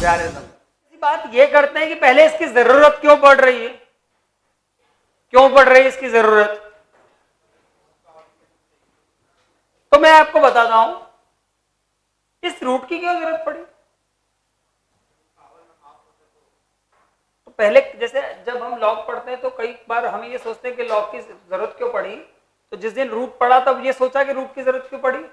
प्यारे बात ये करते हैं कि पहले इसकी जरूरत क्यों पड़ रही है, क्यों पड़ रही है इसकी जरूरत। तो मैं आपको बताता हूं इस रूट की क्यों जरूरत पड़ी। तो पहले जैसे जब हम लॉग पढ़ते हैं तो कई बार हमें ये सोचते हैं कि लॉग की जरूरत क्यों पड़ी, तो जिस दिन रूट पढ़ा तब ये सोचा कि रूट की जरूरत क्यों पड़ी।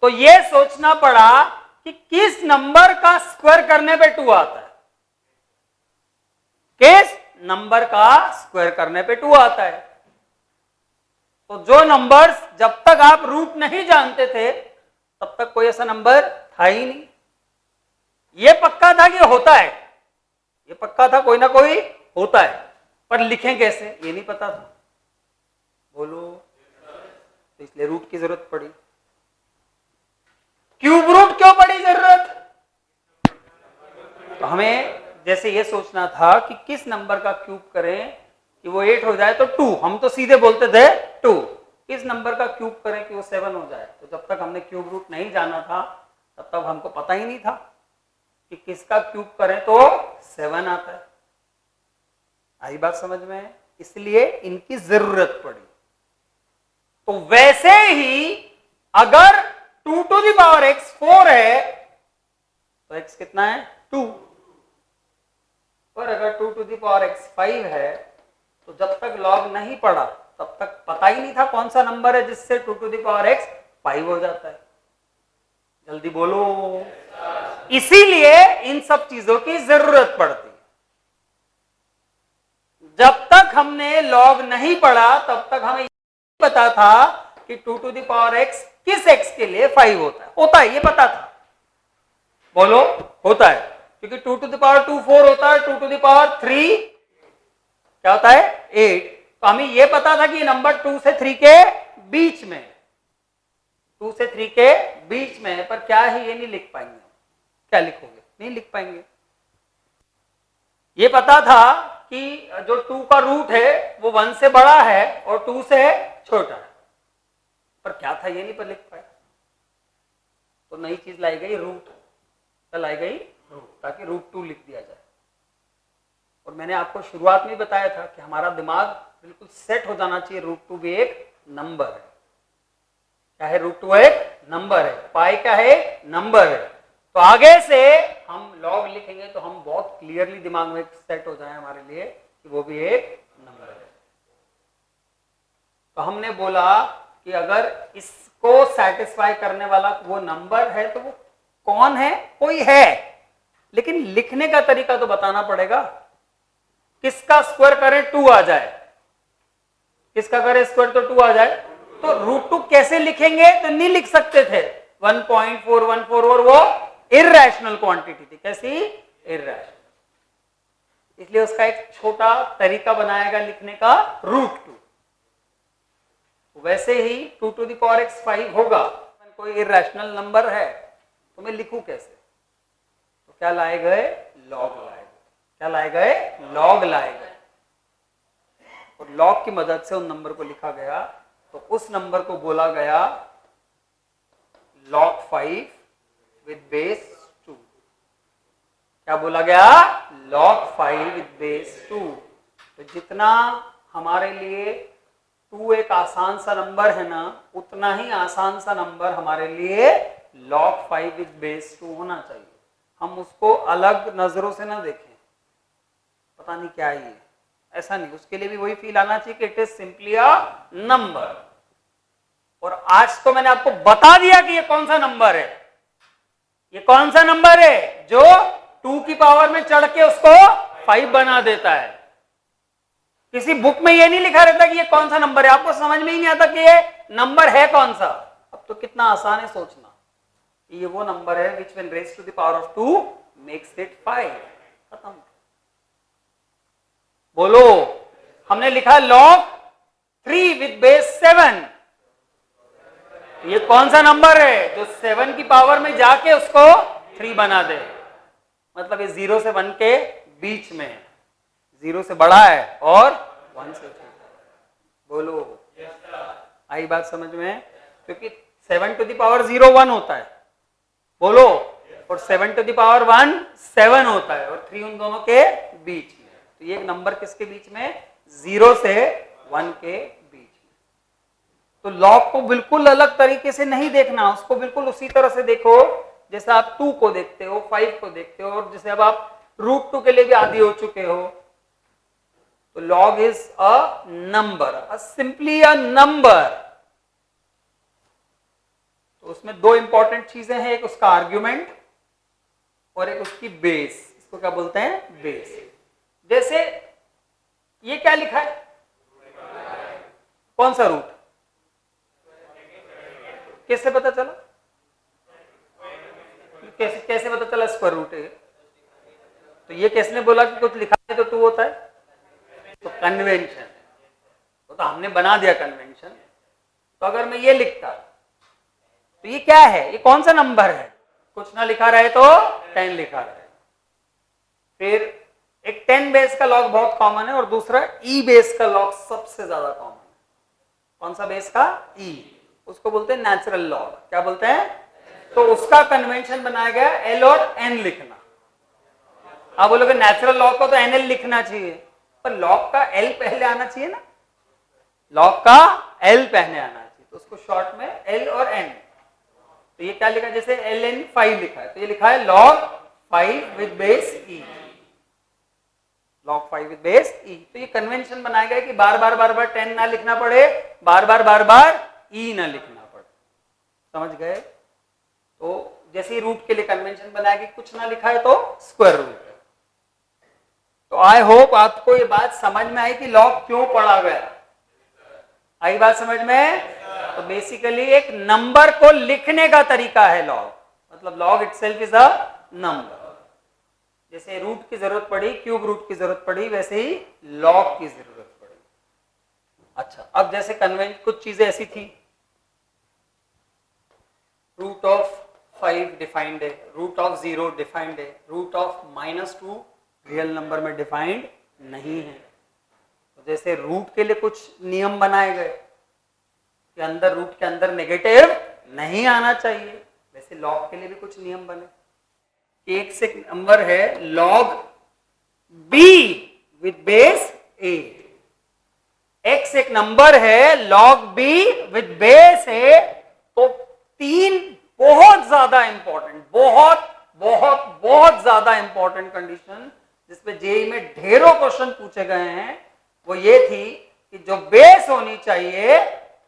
तो ये सोचना पड़ा कि किस नंबर का स्क्वायर करने पे 2 आता है, किस नंबर का स्क्वायर करने पे 2 आता है। तो जो नंबर्स जब तक आप रूट नहीं जानते थे तब तक कोई ऐसा नंबर था ही नहीं। ये पक्का था कि होता है, ये पक्का था कोई ना कोई होता है, पर लिखें कैसे ये नहीं पता था। बोलो, तो इसलिए रूट की जरूरत पड़ी। क्यूब रूट क्यों पड़ी जरूरत। तो हमें जैसे ये सोचना था कि किस नंबर का क्यूब करें कि वो 8 हो जाए, तो 2, हम तो सीधे बोलते थे 2। किस नंबर का क्यूब करें कि वो 7 हो जाए। तो जब तक हमने क्यूब रूट नहीं जाना था तब तक हमको पता ही नहीं था कि किसका क्यूब करें तो 7 आता है। आई बात समझ में, इसलिए इनकी जरूरत पड़ी। तो वैसे ही अगर 2 to the power x 4 है तो x कितना है 2, और अगर 2 to the power x 5 है तो जब तक लॉग नहीं पढ़ा तब तक पता ही नहीं था कौन सा नंबर है जिससे 2 to the power x 5 हो जाता है। जल्दी बोलो। इसीलिए इन सब चीजों की जरूरत पड़ती है। जब तक हमने लॉग नहीं पढ़ा तब तक हमें पता था कि 2 to the power x किस x के लिए 5 होता है ये पता था। बोलो, होता है, क्योंकि 2 to the power 2 4 होता है, 2 to the power 3 क्या होता है 8। तो हमें ये पता था कि नंबर 2 से 3 के बीच में, 2 से 3 के बीच में है, पर क्या है ये नहीं लिख पाएंगे। क्या लिखोगे, नहीं लिख पाएंगे। ये पता था कि जो 2 का रूट है वो 1 से बड़ा है और 2 से छोटा है, पर क्या था ये नहीं पर लिख पाए। तो नई चीज लाई गई रूट, लाई गई रूट, ताकि रूट 2 लिख दिया जाए। और मैंने आपको शुरुआत में बताया था कि हमारा दिमाग बिल्कुल सेट हो जाना चाहिए, रूट 2 भी एक नंबर है। क्या है, रूट 2 एक नंबर है, पाई क्या है नंबर है। तो आगे से हम लॉग लिखेंगे तो हम बहुत क्लियरली दिमाग में सेट हो जाए हमारे लिए कि वो भी एक नंबर है। तो हमने बोला कि अगर इसको सेटिस्फाई करने वाला वो नंबर है तो वो कौन है, कोई है, लेकिन लिखने का तरीका तो बताना पड़ेगा। किसका स्क्वायर करें 2 आ जाए, किसका करें स्क्वायर तो 2 आ जाए। तो रूट 2 कैसे लिखेंगे, तो नहीं लिख सकते थे 1.414, और वो इर्रेशनल क्वांटिटी थी। कैसी, इर्रेशनल। इसलिए उसका एक छोटा तरीका बनाएगा लिखने का, रूट 2। वैसे ही 2 to the power x 5 होगा, कोई इर्रेशनल नंबर है तो मैं लिखूं कैसे। तो क्या लाए गए, लॉग लाए गए। क्या लाए गए, लॉग लाए गए, और लॉग की मदद से उन नंबर को लिखा गया। तो उस नंबर को बोला गया log 5 with base 2। क्या बोला गया, log 5 with base 2। तो जितना हमारे लिए 2 एक आसान सा नंबर है ना, उतना ही आसान सा नंबर हमारे लिए log 5 with base 2 होना चाहिए। हम उसको अलग नजरों से ना देखें, पता नहीं क्या है, ऐसा नहीं। उसके लिए भी वही फील आना चाहिए कि it is simply a number. और आज तो मैंने आपको बता दिया कि ये कौन सा नंबर है। ये कौन सा नंबर है जो 2 की पावर में चढ़ के उसको 5 बना देता है। किसी बुक में ये नहीं लिखा रहता कि ये कौन सा नंबर है, आपको समझ में ही नहीं आता कि ये नंबर है कौन सा। अब तो कितना आसान है सोचना, ये वो नंबर है which when raised to the power of 2 makes it 5। खत्म। बोलो, हमने लिखा log 3 with base 7। ये कौन सा नंबर है जो 7 की पावर में जाके उसको 3 बना दे। मतलब ये 0 से 1 के बीच में है, 0 से बड़ा है और 1 से छोटा है। बोलो, आई बात समझ में, क्योंकि 7 to the power 0 1 होता है, बोलो। और 7 टू द पावर 1 7 होता है और 3 उन दोनों के बीच में। तो ये एक नंबर किसके बीच में? 0 से 1 के बीच में। तो लॉग को बिल्कुल अलग तरीके से नहीं देखना, उसको बिल्कुल उसी तरह से देखो जैसे आप 2 को देखते हो, 5 को देखते हो, और जैसे अब आप √2 के लिए भी आदी हो चुके हो। तो log is a number, simply a number। तो उसमें दो इंपॉर्टेंट चीजें हैं, एक उसका आर्ग्यूमेंट और एक उसकी बेस। इसको क्या बोलते हैं? बेस। जैसे ये क्या लिखा है? कौन सा रूट? कैसे पता चला? कैसे पता चला स्क्वायर रूट है? तो ये किसने बोला कि कुछ लिखा है तो 2 होता है? तो कन्वेंशन, तो हमने बना दिया कन्वेंशन। तो अगर मैं ये लिखता तो ये क्या है? ये कौन सा नंबर है? कुछ ना लिखा रहे तो 10 लिखा रहे। फिर एक 10 बेस का लॉग बहुत कॉमन है और दूसरा ई बेस का लॉग सबसे ज्यादा कॉमन है। कौन सा बेस का? ई। उसको बोलते हैं नेचुरल लॉग। क्या बोलते हैं? तो उसका कन्वेंशन बनाया गया एल और एन लिखना। आप बोलोगे नेचुरल लॉग को तो एनएल लिखना चाहिए, पर लॉग का एल पहले आना चाहिए ना, लॉग का एल पहले आना चाहिए। तो उसको शॉर्ट में एल और एन। तो ये क्या लिखा? जैसे ln5 लिखा है तो ये लिखा है log5 with base E, log5 with base E. तो ये कन्वेंशन बनाया गया कि बार बार 10 ना लिखना पड़े, बार बार ई ना लिखना पड़े। समझ गए? तो जैसे रूट के लिए कन्वेंशन बनाया कि कुछ ना लिखा है तो स्क्वायर रूट है। तो आई होप आपको ये बात समझ में आई कि लॉग क्यों पढ़ा गया। आई बात समझ में? तो बेसिकली एक नंबर को लिखने का तरीका है लॉग, मतलब log itself is a number. जैसे रूट की जरूरत पड़ी, क्यूब रूट की जरूरत पड़ी, वैसे ही लॉग की जरूरत पड़ी। अच्छा, अब जैसे कन्वेंशन कुछ चीजें ऐसी थी, रूट ऑफ 5 डिफाइंड है, रूट ऑफ 0 डिफाइंड है, रूट ऑफ -2 रियल नंबर में डिफाइंड नहीं है। तो जैसे रूट के लिए कुछ नियम बनाए गए कि अंदर रूट के अंदर नेगेटिव नहीं आना चाहिए, वैसे लॉग के लिए भी कुछ नियम बने। एक से नंबर है log b with base a। x एक नंबर है log b with base a। तो 3 बहुत ज्यादा इंपॉर्टेंट, बहुत ज्यादा इंपॉर्टेंट कंडीशन जिसपे जेईई में ढेरों क्वेश्चन पूछे गए हैं, वो ये थी कि जो बेस होनी चाहिए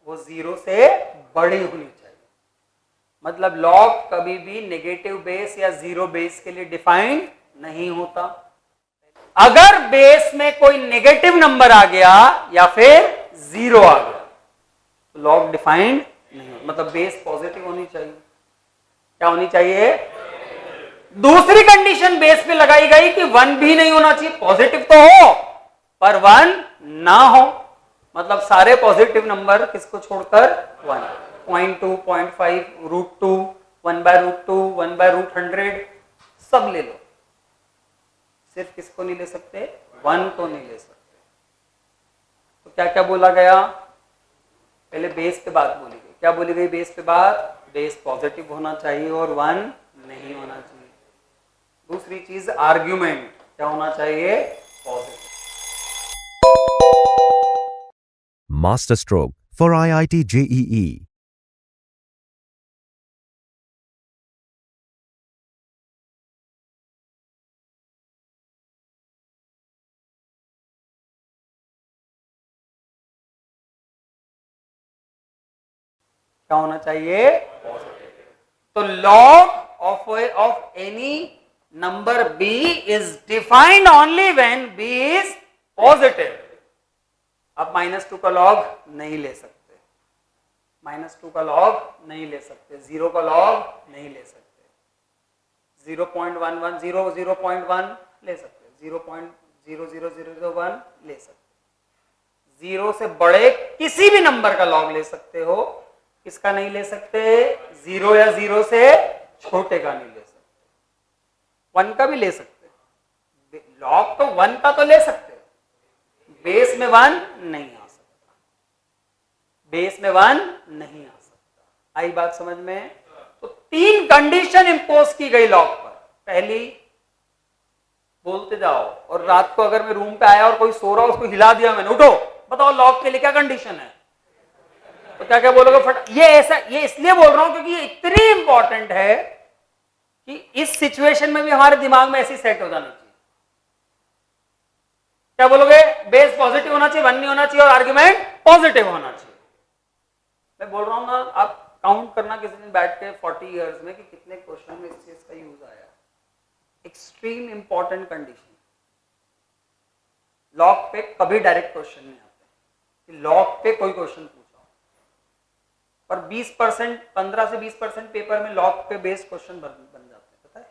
वो 0 से बड़ी होनी चाहिए। मतलब लॉग कभी भी नेगेटिव बेस या 0 बेस के लिए डिफाइंड नहीं होता। अगर बेस में कोई नेगेटिव नंबर आ गया या फिर 0 आ गया तो लॉग डिफाइंड नहीं होता, मतलब बेस पॉजिटिव होनी चाहिए। क्या होनी चाहिए? दूसरी कंडीशन बेस पे लगाई गई कि 1 भी नहीं होना चाहिए, पॉजिटिव तो हो पर 1 ना हो। मतलब सारे पॉजिटिव नंबर किसको छोड़कर? 1, 0.2, 0.5, √2, 1/√2, 1/√100 सब ले लो, सिर्फ किसको नहीं ले सकते? 1 को नहीं ले सकते। तो क्या क्या बोला गया? पहले बेस पे बात बोली गई। क्या बोली गई बेस पे बात? बेस पॉजिटिव होना चाहिए और 1 नहीं होना चाहिए। दूसरी चीज आर्ग्यूमेंट, क्या होना चाहिए? Positive. Master Stroke for IIT JEE. क्या होना चाहिए? पॉजिटिव। तो log of any number b is defined only when b is positive। अब -2 का लॉग नहीं ले सकते, -2 का लॉग नहीं ले सकते, 0 का लॉग नहीं ले सकते, 0.110 0.1 ले सकते, 0.00001 ले सकते, 0 से बड़े किसी भी नंबर का लॉग ले सकते हो। किसका नहीं ले सकते? 0 या 0 से छोटे का नहीं ले सकते। 1 का भी ले सकते, लॉग तो 1 का तो ले सकते, बेस में 1 नहीं आ सकता, बेस में 1 नहीं आ सकता। आई बात समझ में? तो 3 कंडीशन इंपोज की गई लॉग पर। पहली, बोलते जाओ, और रात को अगर मैं रूम पे आया और कोई सो रहा उसको हिला दिया मैंने, उठो बताओ लॉग के लिए क्या कंडीशन है, तो क्या क्या बोलोगे फट। ये ऐसा, ये इसलिए बोल रहा हूं क्योंकि ये इतनी इंपॉर्टेंट है कि इस सिचुएशन में भी हमारे दिमाग में ऐसी सेट हो जानी चाहिए। क्या बोलोगे, बेस पॉजिटिव होना चाहिए, 1 नहीं होना चाहिए, और आर्ग्यूमेंट पॉजिटिव होना चाहिए। मैं बोल रहा हूं ना, आप काउंट करना किसी दिन बैठ के 40 इयर्स में कि कितने क्वेश्चन में इस चीज का यूज आया। Extreme important condition. लॉग पे कभी डायरेक्ट क्वेश्चन नहीं आते कि लॉग पे कोई क्वेश्चन पूछा, पर 20%, 15 से 20% पेपर में लॉग पे बेस्ड क्वेश्चन बन जाते हैं, पता है।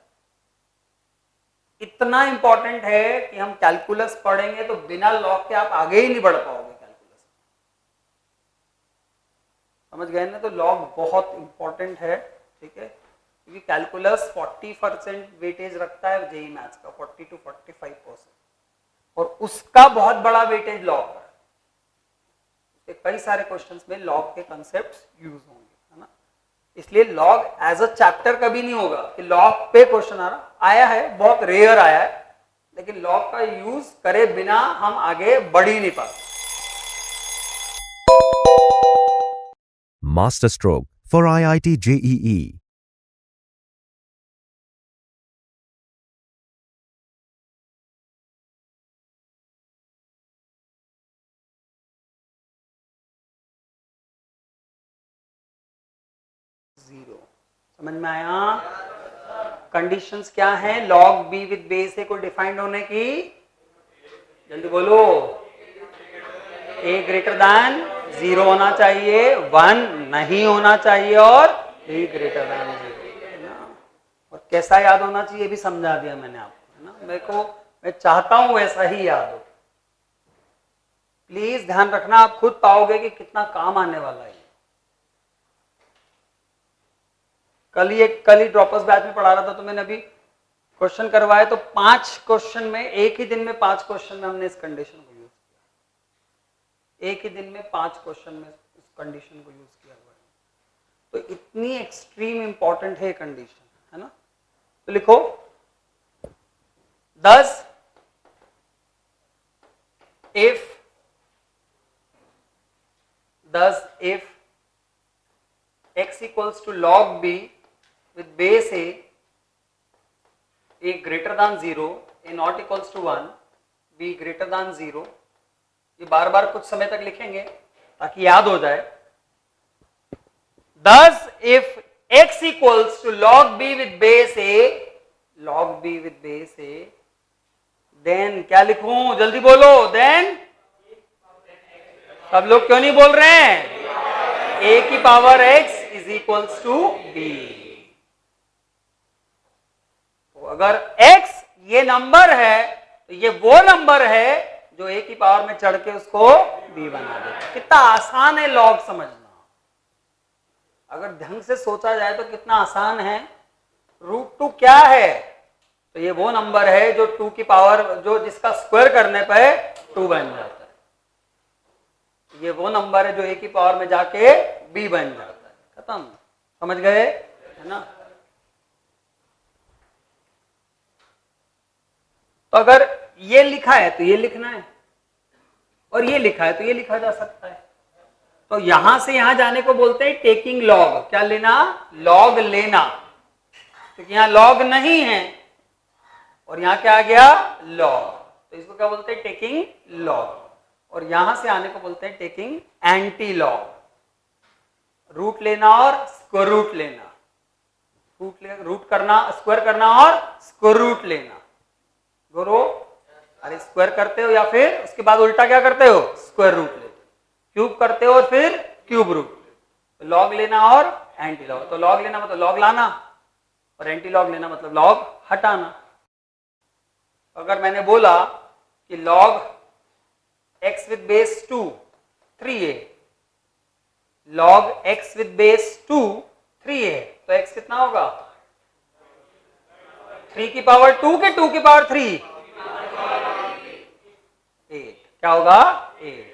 इतना इंपॉर्टेंट है कि हम कैलकुलस पढ़ेंगे तो बिना लॉग के आप आगे ही नहीं बढ़ पाओगे कैलकुलस। समझ गए ना। तो लॉग बहुत इंपॉर्टेंट है, ठीक है, क्योंकि कैलकुलस 40% वेटेज रखता है जेईई मैथ्स का, 40 to 45%, और उसका बहुत बड़ा वेटेज लॉग है। कई सारे क्वेश्चंस में लॉग के कंसेप्ट्स यूज होंगे, है ना। इसलिए लॉग एज अ चैप्टर कभी नहीं होगा कि लॉग पे क्वेश्चन आ रहा, आया है, बहुत रेयर आया है, लेकिन लॉग का यूज करे बिना हम आगे बढ़ ही नहीं पाते। Master Stroke for IIT JEE. Zero. समझ में आया। कंडीशंस क्या हैं लॉग बी विद बेस ए को डिफाइंड होने की, जल्दी बोलो। ए ग्रेटर देन 0 होना चाहिए, 1 नहीं होना चाहिए, और बी ग्रेटर देन 0। और कैसा याद होना चाहिए भी समझा दिया मैंने आपको, है ना। मैं चाहता हूं वैसा ही याद हो। प्लीज ध्यान रखना, आप खुद पाओगे कि कितना काम आने वाला है। कल ही ड्रॉपर्स बैच में पढ़ा रहा था, तो मैंने अभी क्वेश्चन करवाए, तो 5 क्वेश्चन में, एक ही दिन में 5 क्वेश्चन में हमने इस कंडीशन को यूज किया। एक ही दिन में 5 क्वेश्चन में इस कंडीशन को यूज किया हुआ है। तो इतनी एक्सट्रीम इंपॉर्टेंट है कंडीशन, है ना। तो लिखो 10 if x equals to log b with base a greater than 0, a not equals to 1, b greater than 0। ये बार बार कुछ समय तक लिखेंगे ताकि याद हो जाए। 10 if x equals to log b with base a, then क्या लिखूं, जल्दी बोलो। then सब लोग क्यों नहीं बोल रहे हैं, a की power x is equals to b। तो अगर x ये नंबर है तो ये वो नंबर है जो a की पावर में चढ़ के उसको b बना देगा। कितना आसान है लॉग समझना, अगर ढंग से सोचा जाए तो कितना आसान है। √2 क्या है, तो ये वो नंबर है जो 2 की पावर, जो जिसका स्क्वायर करने पे 2 बन जाता है। ये वो नंबर है जो a की पावर में जाके b बन जाता है। खत्म, समझ गए, है ना। तो अगर ये लिखा है तो ये लिखना है, और ये लिखा है तो ये लिखा जा सकता है। तो यहां से यहां जाने को बोलते हैं टेकिंग लॉग। क्या लेना, लॉग लेना, क्योंकि यहां लॉग नहीं है और यहां क्या आ गया, लॉग, तो इसको क्या बोलते हैं, टेकिंग लॉग। और यहां से आने को बोलते हैं टेकिंग एंटी लॉग। रूट लेना और स्क्वायर रूट लेना, रूट करना, स्क्वायर करना और स्क्वायर रूट लेना। गुरु, अरे स्क्वायर करते हो या फिर उसके बाद उल्टा क्या करते हो, स्क्वायर रूट लेते हो, क्यूब करते हो और फिर क्यूब रूट। तो लॉग लेना और एंटी लॉग। तो लॉग लेना मतलब लॉग लाना, और एंटी लॉग लेना मतलब लॉग हटाना। अगर मैंने बोला कि log x with base 2 3a, log x with base 2 3a, तो x कितना होगा, 3 की पावर 2 के 2 की पावर 3, 8। क्या होगा, 8।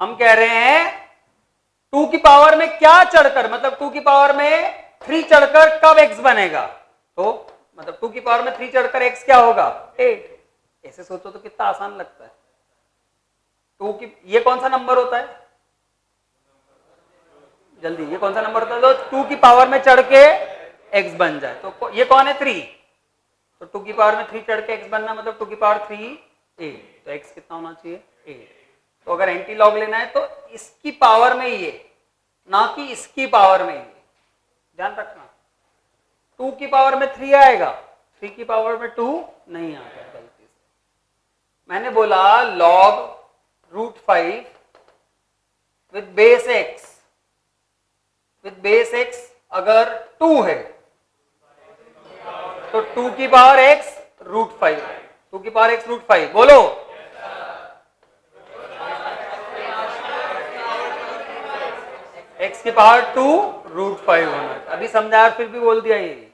हम कह रहे हैं 2 की पावर में क्या चढ़कर, मतलब 2 की पावर में 3 चढ़कर कब x बनेगा, तो मतलब 2 की पावर में 3 चढ़कर x क्या होगा 8। ऐसे सोचो तो कितना आसान लगता है। 2 की ये कौन सा नंबर होता है, जल्दी ये कौन सा नंबर होता है जो 2 की पावर में चढ़ के x बन जाए, तो ये कौन है 3, तो 2 की पावर में 3 चढ़ के x बनना मतलब 2 की पावर 3 8, तो x कितना होना चाहिए 8। तो अगर एंटी लॉग लेना है तो इसकी पावर में ये, ना कि इसकी पावर में ये, ध्यान रखना। 2 की पावर में 3 आएगा, 3 की पावर में 2 नहीं आएगा गलती से। मैंने बोला log √5 with base x, with base x अगर 2 है तो 2 की पावर x √5, 2 की पावर x √5 बोलो। x की पावर 2 √5 होना, अभी समझा यार, फिर भी बोल दिया ये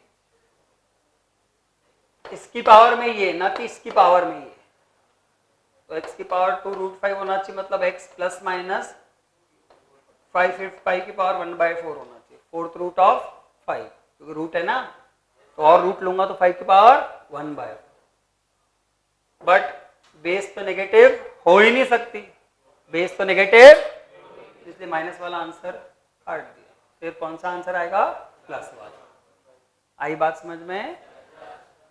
इसकी पावर में ये, ना कि इसकी पावर में ये, तो x की पावर 2 √5 होना चाहिए, मतलब x प्लस माइनस 5 की पावर 1/4 होना चाहिए, 4th रूट ऑफ 5, क्योंकि रूट है ना, तो और रूट लूंगा तो 5 की पावर 1/4, बट बेस तो नेगेटिव हो ही नहीं सकती, बेस तो नेगेटिव, इसलिए माइनस वाला आंसर काट दिया। फिर कौन सा आंसर आएगा, प्लस वाला। आई बात समझ में?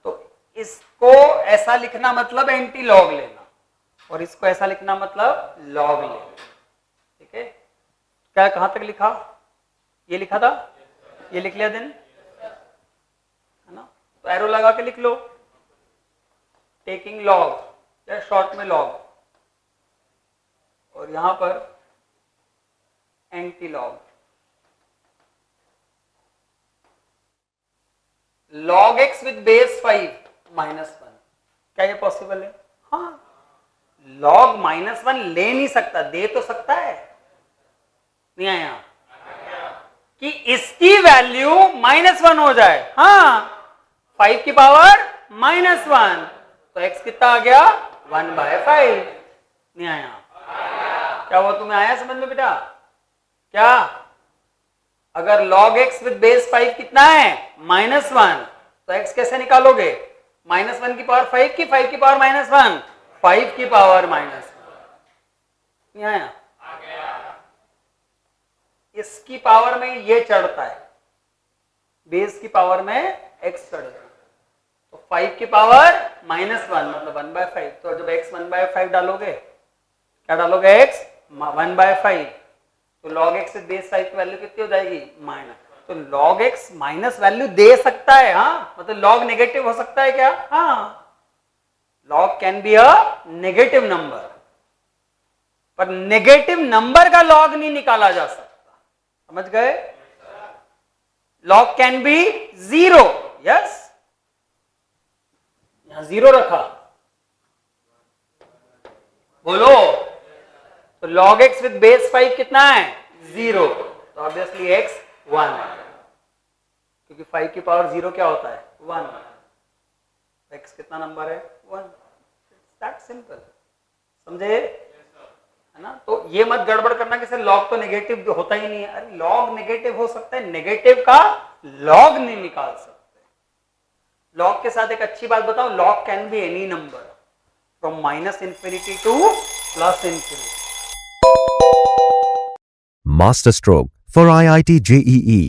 तो इसको ऐसा लिखना मतलब एंटी लॉग लेना, और इसको ऐसा लिखना मतलब लॉग लेना, ठीक है। क्या कहां तक लिखा, ये लिखा था, ये लिख लिया दिन, है ना, तो एरो लगा के लिख लो, टेकिंग लॉग या शॉर्ट में लॉग, और यहां पर anti log. log x with base 5 -1, क्या ये पॉसिबल है? हाँ, log -1 ले नहीं सकता, दे तो सकता है, नहीं आया कि इसकी वैल्यू -1 हो जाए, हाँ 5 की पावर -1, तो x कितना आ गया 1/5, नहीं आया, क्या वो तुम्हें आया समझ में बेटा? क्या अगर log x विद बेस 5 कितना है -1, तो x कैसे निकालोगे, -1 की पावर 5 की, 5 की पावर -1, 5 की पावर -1, नहीं आया? इसकी पावर में ये चढ़ता है, बेस की पावर में x चढ़ेगा, तो 5 की पावर -1 मतलब 1/5, तो जब x 1/5 डालोगे, क्या डालोगे x 1/5, तो log x विद बेस 5 की वैल्यू कितनी हो जाएगी माइनस, तो log x माइनस वैल्यू दे सकता है, हाँ मतलब log नेगेटिव हो सकता है क्या, हाँ log can be a negative number, पर नेगेटिव नंबर का log नहीं निकाला जा सकता, समझ गए? log कैन बी 0, यस, यहां 0 रखा, बोलो, तो log x विद बेस 5 कितना है 0, तो ऑब्वियसली x 1 है, क्योंकि 5 की पावर 0 क्या होता है 1, x कितना नंबर है 1, दैट सिंपल, समझे? है ना, तो ये मत गड़बड़ करना कि सर log तो नेगेटिव होता ही नहीं है, अरे log नेगेटिव हो सकता है, नेगेटिव का log नहीं निकाल सकते। log के साथ एक अच्छी बात बताओ, log can be any number from -infinity to +infinity। Master Stroke for IIT JEE.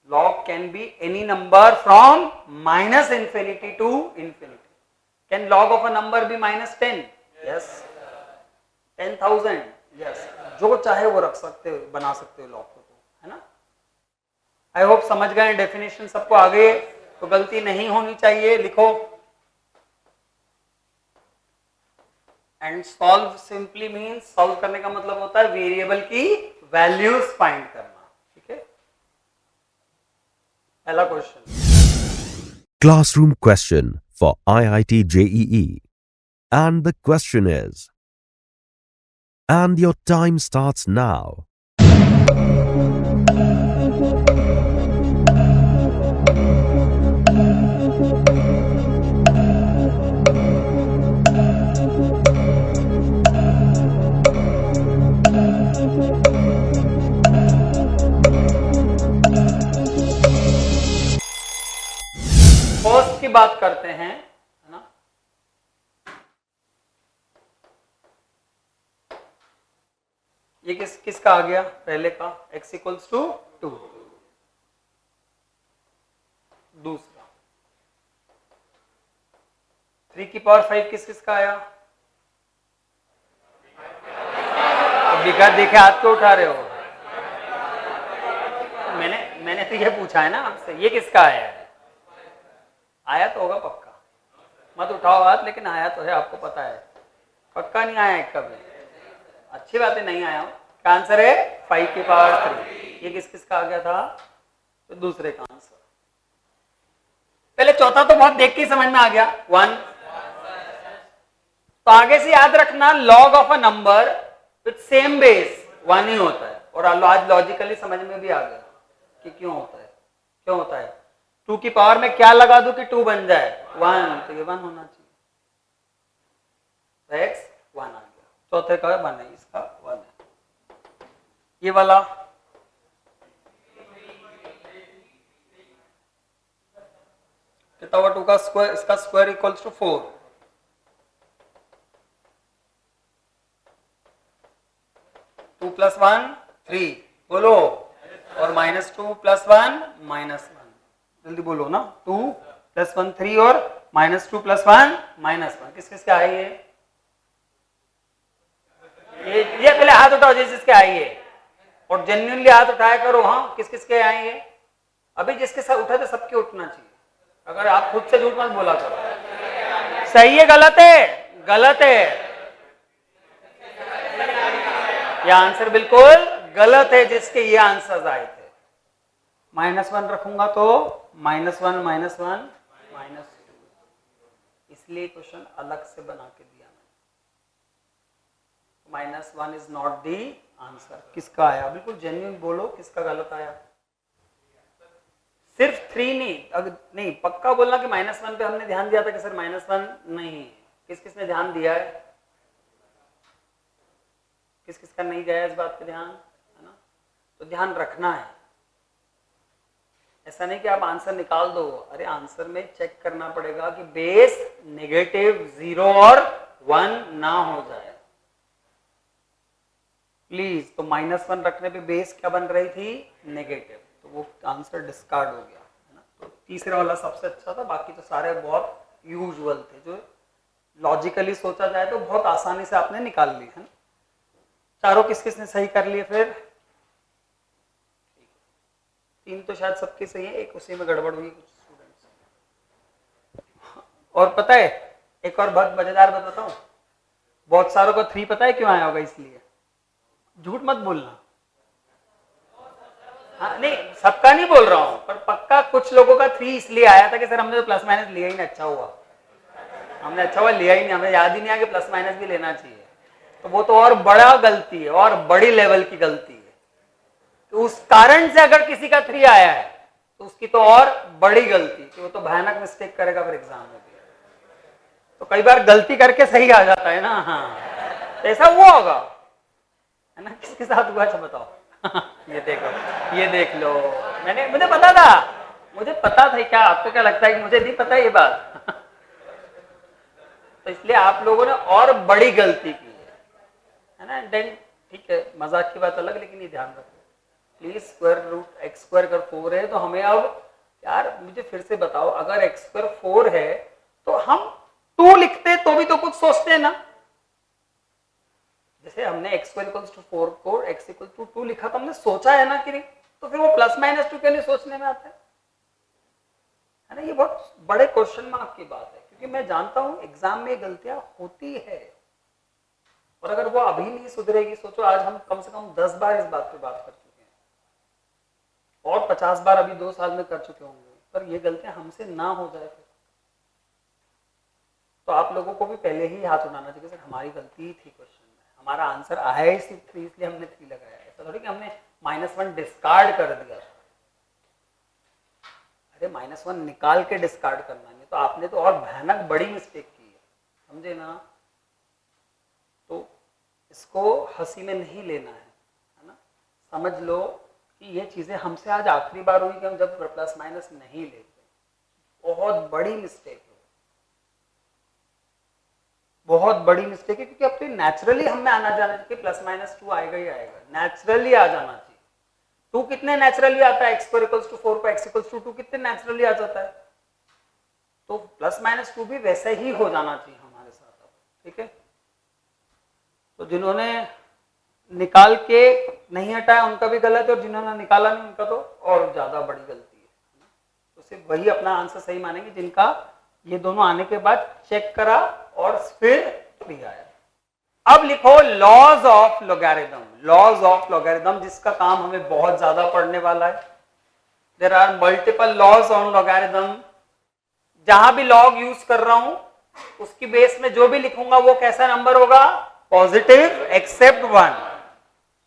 Log can be any number from -infinity to infinity. Can log of a number be -10? Yes. 10,000? Yes. जो चाहे वो रख सकते हो, बना सकते हो log को, है ना? आई होप समझ गए, डेफिनेशन सबको आ गई, तो गलती नहीं होनी चाहिए, लिखो। And solve simply means, solve करने का मतलब होता है वेरिएबल की वैल्यूज फाइंड करना, ठीक है? पहला question, Classroom question for IIT JEE. And the question is, and your time starts now. बात करते हैं, है ना। ये किसका आ गया पहले का, x इक्वल्स टू 2। दूसरा 3 की पावर 5 किसका आया, दिखा देखे हाथ क्यों उठा रहे हो, मैंने तो ये पूछा है ना आपसे, ये किसका आया है, आया तो होगा पक्का, मत उठाओ हाथ, लेकिन आया तो है, आपको पता है पक्का नहीं आया है कभी, अच्छी बात है नहीं आया हो। का आंसर है 5 की पावर 3। ये किसका आ गया था, तो दूसरे का आंसर। पहले चौथा तो बहुत देख के समझ में आ गया 1। तो आगे से याद रखना log of a number with same base 1 ही होता है, और आज लॉजिकली समझ में भी आ गया कि क्यों होता है, क्यों होता है। 2 की पावर में क्या लगा दूं कि 2 बन जाए 1, तो ये 1 होना चाहिए, तो x 1 आ गया, चौथे का 1 है, इसका 1 है। ये वाला कितना हुआ, 2 का स्क्वायर, इसका स्क्वायर इक्वल्स टू 4। 2 + 1 3 बोलो, और -2 + 1 -1, जल्दी बोलो ना, 2 + 1 3 और -2 + 1 -1, किसके आइए, ये पहले हाथ उठाओ जिसके आइए, और जेन्युइनली हाथ उठाया करो, हाँ किसके आएंगे, अभी जिसके साथ उठा थे सबके उठना चाहिए, अगर आप खुद से झूठ मत बोला करो। सही है गलत है, गलत है, यह आंसर बिल्कुल गलत है जिसके ये आंसर आए थे। -1 रखूंगा तो -1 -1 -2, इसलिए क्वेश्चन अलग से बना के दिया मैंने। -1 इज नॉट दी आंसर। किसका आया, बिल्कुल जेन्युइन बोलो, किसका गलत आया। सिर्फ 3 नहीं, अगर नहीं पक्का बोलना कि -1 पे हमने ध्यान दिया था कि सर -1 नहीं, किसने ध्यान दिया है, किसका नहीं गया इस बात पे ध्यान, है ना। तो ध्यान रखना है, ऐसा नहीं कि आप आंसर निकाल दो, अरे आंसर में चेक करना पड़ेगा कि बेस नेगेटिव 0 और 1 ना हो जाए प्लीज। तो -1 रखने पे बेस क्या बन रही थी, नेगेटिव, तो वो आंसर डिस्कार्ड हो गया, है ना। तो तीसरा वाला सबसे अच्छा था, बाकी तो सारे बहुत यूजुअल थे, जो लॉजिकली सोचा जाए तो बहुत आसानी से आपने निकाल ली, है ना। चारों किसने सही कर लिए फिर, 3 तो शायद सबके सही है, एक उसी में गड़बड़ हुई कुछ स्टूडेंट्स। और पता है एक और बहुत मजेदार बात बताऊं, बहुत सारों को 3 पता है क्यों आया होगा, इसलिए झूठ मत बोलना, हाँ नहीं सबका नहीं बोल रहा हूं, पर पक्का कुछ लोगों का 3 इसलिए आया था कि सर हमने तो प्लस माइनस लिया ही नहीं, अच्छा हुआ हमने, अच्छा हुआ लिया ही नहीं, हमें याद ही नहीं आया कि प्लस माइनस भी लेना चाहिए, तो वो तो और बड़ा गलती है, और बड़ी लेवल की गलती है। तो उस कारण से अगर किसी का 3 आया है तो उसकी तो और बड़ी गलती, कि वो तो भयानक मिस्टेक करेगा फिर एग्जाम में भी। तो कई बार गलती करके सही आ जाता है ना, हाँ तो ऐसा हुआ होगा, है ना, किसके साथ हुआ अच्छा बताओ। ये देखो, ये देख लो, मुझे पता था, क्या आपको क्या लगता है कि मुझे नहीं पता ये बात। तो इसलिए आप लोगों ने और बड़ी गलती की है ना। देन ठीक है, मजाक की बात अलग, लेकिन ये ध्यान रखो प्लीज, स्क्वायर अगर 4 है तो हमें अब, यार मुझे फिर से बताओ, अगर x² 4 है तो हम 2 लिखते तो भी तो कुछ सोचते ना, जैसे हमने x² = 4 को x = 2 लिखा तो हमने सोचा है ना कि नहीं, तो फिर वो ±2 के लिए सोचने में आता है ना। ये बहुत बड़े क्वेश्चन मार्क की बात है, क्योंकि मैं जानता हूं एग्जाम में गलतियां होती है, और अगर वो अभी नहीं सुधरेगी, सोचो आज हम कम से कम 10 बार इस बात पे बात कर चुके हैं, और 50 बार अभी 2 साल में कर चुके होंगे, पर ये गलतियां हमसे ना हो जाए तो आप लोगों को भी पहले ही हाथ उठाना चाहिए, सर हमारी गलती थी क्वेश्चन में, हमारा आंसर आया ही सिर्फ 3 इसलिए हमने 3 लगाया, ऐसा थोड़ी कि हमने -1 डिस्कार्ड कर दिया। अरे -1 निकाल के डिस्कार्ड करना, नहीं तो आपने तो और भयानक बड़ी मिस्टेक की है, समझे ना। तो इसको हंसी में नहीं लेना है ना, समझ लो कि ये चीजें हमसे आज आखिरी बार हुई कि हम जब ±- नहीं लेते, बहुत बड़ी मिस्टेक है, बहुत बड़ी मिस्टेक है, क्योंकि अब तो नेचुरली हमें आना जाना चाहिए, प्लस माइनस 2 आएगा ही आएगा, नेचुरली आ जाना चाहिए। 2 कितने नेचुरली आता है, x² = 4 को x = 2 कितने नेचुरली आ जाता है, तो प्लस माइनस 2 भी वैसे ही हो जाना चाहिए हमारे साथ। ठीक है, तो जिन्होंने निकाल के नहीं हटाया उनका भी गलत है, और जिन्होंने निकाला नहीं उनका तो और ज्यादा बड़ी गलती है। तो सिर्फ वही अपना आंसर सही मानेंगे जिनका ये दोनों आने के बाद चेक करा और फिर भी आया। अब लिखो laws of logarithm. Laws of logarithm जिसका काम हमें बहुत ज्यादा पढ़ने वाला है। There are multiple laws on logarithm. जहां भी लॉग यूज कर रहा हूं उसकी बेस में जो भी लिखूंगा वो कैसा नंबर होगा, पॉजिटिव एक्सेप्ट 1।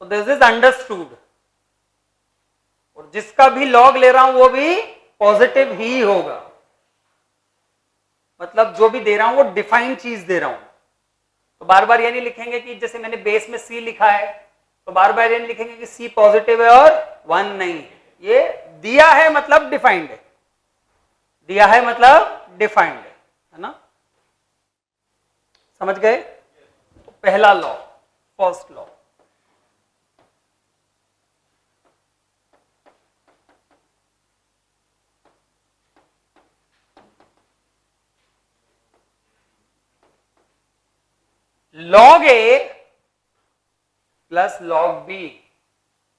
तो दिस इज अंडरस्टूड। और जिसका भी लॉग ले रहा हूं वो भी पॉजिटिव ही होगा, मतलब जो भी दे रहा हूं वो डिफाइंड चीज दे रहा हूं। तो बार बार ये नहीं लिखेंगे कि जैसे मैंने बेस में सी लिखा है तो बार बार ये नहीं लिखेंगे कि सी पॉजिटिव है और 1 नहीं है। ये दिया है मतलब डिफाइंड है, दिया है मतलब डिफाइंड है ना। समझ गए? तो पहला law, first law, log A plus log B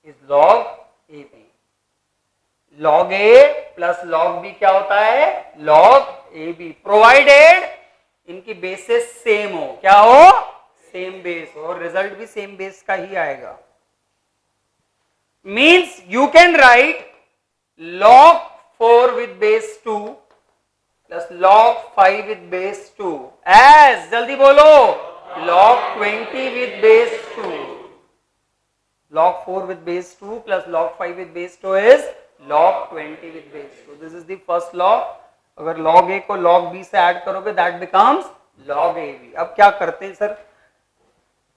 is log AB. log A plus log B क्या होता है, log AB, प्रोवाइडेड इनकी बेसिस सेम हो। क्या हो, सेम बेस हो, और रिजल्ट भी सेम बेस का ही आएगा। Means you can write log 4 with base 2 plus log 5 with base 2 as, जल्दी बोलो, log 20 with base 2. log 4 with base 2 plus log 5 with base 2 is log 20 with base 2. This is the first law. अगर log A को log B से add करोगे that becomes log AB. अब क्या करते हैं सर,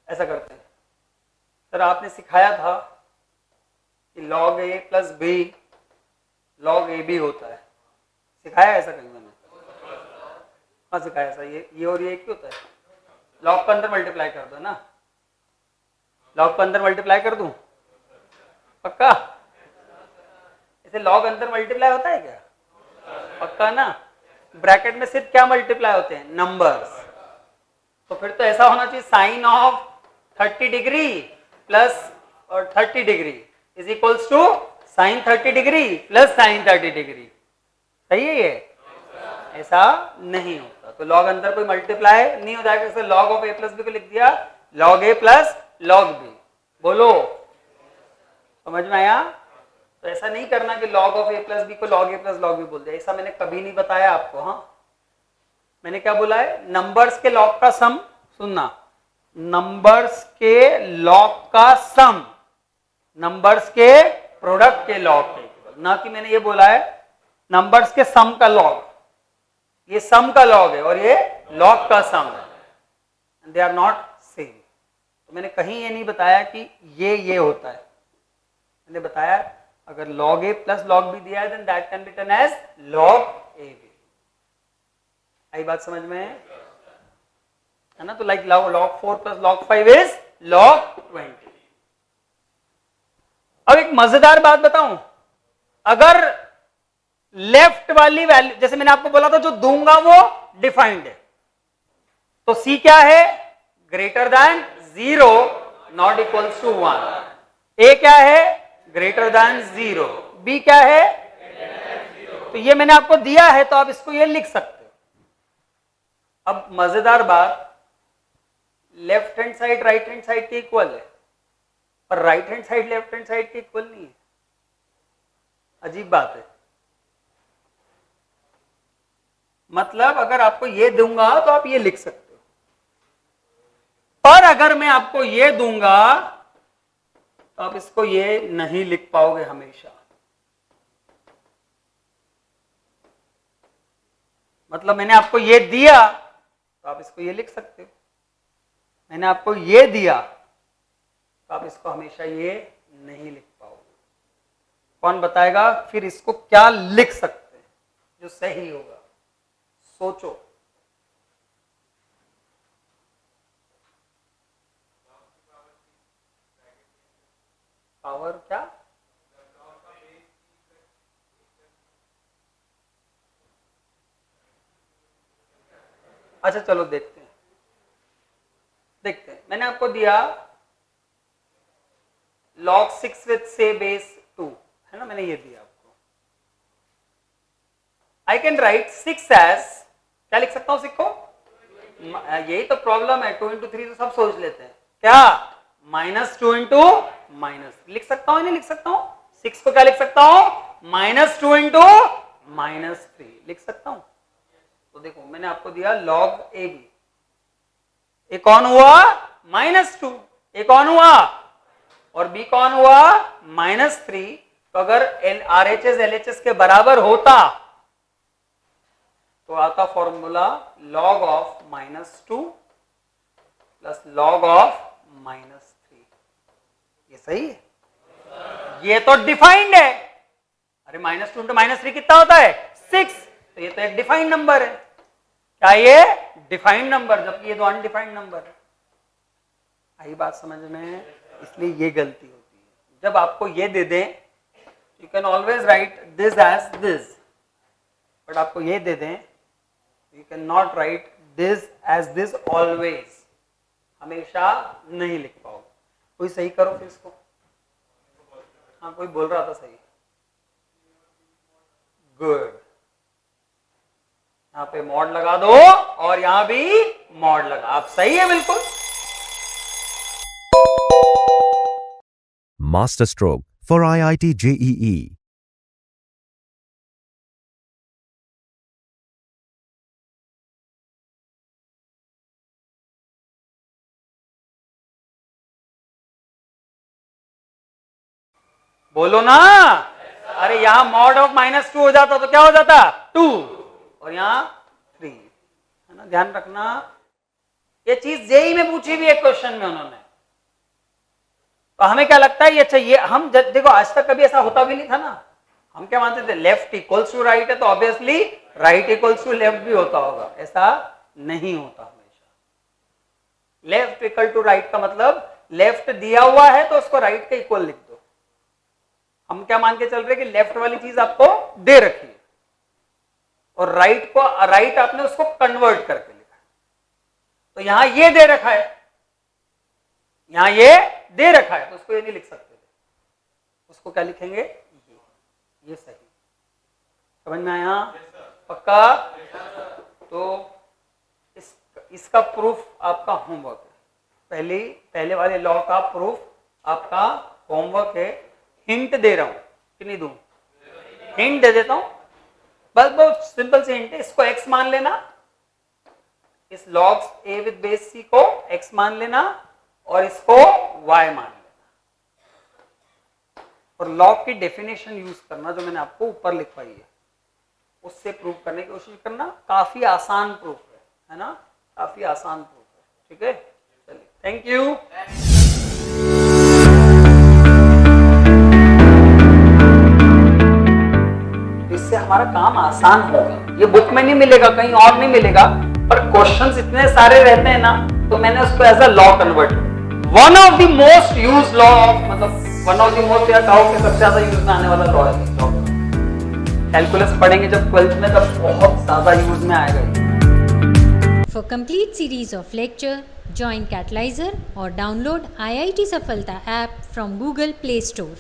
ऐसा करते हैं सर, आपने सिखाया था कि log A plus B log AB होता है, सिखाया ऐसा कहीं मैंने? हाँ सिखाया ऐसा, ये और ये एक ही होता है। लॉग को अंदर मल्टीप्लाई कर दो ना, लॉग को अंदर मल्टीप्लाई कर दूं पक्का? इसे लॉग अंदर मल्टीप्लाई होता है क्या, पक्का ना? ब्रैकेट में सिर्फ क्या मल्टीप्लाई होते हैं, नंबर्स। तो फिर तो ऐसा होना चाहिए साइन ऑफ 30 डिग्री प्लस और 30 degree is equals to sine 30 degree plus sine 30 degree. सही है ये? ऐसा नहीं होता। तो लॉग अंदर कोई मल्टीप्लाई नहीं हो जाएगा। जैसे log of A plus B को लिख दिया log A plus log B. बोलो, समझ में आया? तो ऐसा नहीं करना कि log of A plus B को log A plus log B बोल दिया, ऐसा मैंने कभी नहीं बताया आपको। हाँ, मैंने क्या बोला है, नंबर्स के लॉग का सम, सुनना, नंबर्स के लॉग का सम नंबर्स के प्रोडक्ट के लॉग के इक्वल, ना कि मैंने ये बोला है नंबर्स के सम का लॉग। ये सम का लॉग है और ये लॉग का सम है, दे आर नॉट सेम। तो मैंने कहीं ये नहीं बताया कि ये होता है। मैंने बताया अगर log A plus log B दिया है then that can be written as log AB। आई बात समझ में है ना? तो like log 4 plus log 5 is log 20। अब एक मजेदार बात बताऊं, अगर लेफ्ट वाली वैल्यू, जैसे मैंने आपको बोला था जो दूंगा वो डिफाइंड है, तो C क्या है, greater than 0 not equals to 1। A क्या है, ग्रेटर देन 0। B क्या है, तो ये मैंने आपको दिया है तो आप इसको ये लिख सकते हो। अब मजेदार बात, left hand side right hand side के इक्वल है, पर right hand side left hand side के इक्वल नहीं है। अजीब बात है। मतलब अगर आपको ये दूंगा तो आप ये लिख सकते हो, पर अगर मैं आपको ये दूंगा तो आप इसको ये नहीं लिख पाओगे हमेशा। मतलब मैंने आपको ये दिया तो आप इसको ये लिख सकते हो, मैंने आपको ये दिया तो आप इसको हमेशा ये नहीं लिख पाओगे। कौन बताएगा फिर इसको क्या लिख सकते हैं? जो सही होगा। सोचो। पावर क्या? अच्छा चलो देखते हैं, मैंने आपको दिया log 6 with say base 2 है ना, मैंने ये दिया आपको। I can write 6 as, क्या लिख सकता हूं 6 को? यही तो प्रॉब्लम है, 2 into 3 तो सब सोच लेते हैं, क्या -2 into माइनस लिख सकता हूं, नहीं लिख सकता हूं? 6 को क्या लिख सकता हूं? -2 into -3 लिख सकता हूं। तो देखो मैंने आपको दिया log AB, एक कौन हुआ? -2, एक कौन हुआ? और B कौन हुआ? -3। तो अगर RHS LHS के बराबर होता तो आता formula log of -2 plus log of -3। ये सही है? ये तो डिफाइंड है। अरे -2 into -3 कितना होता है? 6। तो ये तो एक डिफाइंड नंबर है। क्या ये डिफाइंड नंबर, जबकि ये तो अनडिफाइंड नंबर है। आई बात समझ में? इसलिए ये गलती होती है। जब आपको ये दे दें, you can always write this as this, but आपको ये दे दें, you can not write this as this always, हमेशा नहीं लिख पाओगे। कोई सही करो फिर इसको। हाँ कोई बोल रहा था सही। गुड, यहां पे मॉड लगा दो और यहां भी मॉड लगा, आप सही है बिल्कुल। Master Stroke for IIT JEE. बोलो ना। अरे यहां मॉड ऑफ -2 हो जाता तो क्या हो जाता? 2, और यहां 3, है ना, ध्यान रखना। ये चीज जेई में पूछी हुई है क्वेश्चन में उन्होंने। तो हमें क्या लगता है ये चाहिए, हम देखो आज तक कभी ऐसा होता भी नहीं था ना। हम क्या मानते थे? लेफ्ट इक्वल्स टू राइट है तो obviously right equals to left भी होता होगा। ऐसा नहीं होता हमेशा। लेफ्ट इक्वल टू राइट का मतलब लेफ्ट दिया हुआ है तो उसको राइट के इक्वल लिख दो। हम क्या मान के चल रहे कि लेफ्ट वाली चीज आपको दे रखी है और राइट आपने उसको कन्वर्ट करके लिखा। तो यहां ये दे रखा है, यहां ये दे रखा है, तो उसको ये नहीं लिख सकते, उसको क्या लिखेंगे? ये सही। समझ में आया? पक्का? तो इसका प्रूफ आपका होमवर्क है। पहले वाले लॉ का प्रूफ आपका होमवर्क है। हिंट दे रहा हूं कि नहीं दूं? हिंट दे देता हूं, बस बहुत सिंपल सी हिंट है। इसको x मान लेना, इस log a with base c को x मान लेना और इसको y मान लेना, और लॉग की डेफिनेशन यूज करना जो मैंने आपको ऊपर लिखवाई है, उससे प्रूव करने की कोशिश करना। काफी आसान प्रूफ है ना, काफी आसान प्रूफ है। ठीक है, चलिए, थैंक यू। इससे हमारा काम आसान होगा। ये बुक में नहीं मिलेगा, कहीं और नहीं मिलेगा, पर क्वेश्चंस इतने सारे रहते हैं ना, तो मैंने उसको एज अ लॉ कन्वर्ट किया। One of the most use law, मतलब वन ऑफ द मोस्ट, या कहो कि सबसे ज्यादा यूज में आने वाला लॉ है। कैलकुलस पढ़ेंगे जब 12th में, तब बहुत ज्यादा यूज में आएगा। For complete series of lecture, join Catalyzer or download IIT Safalta app from Google Play Store.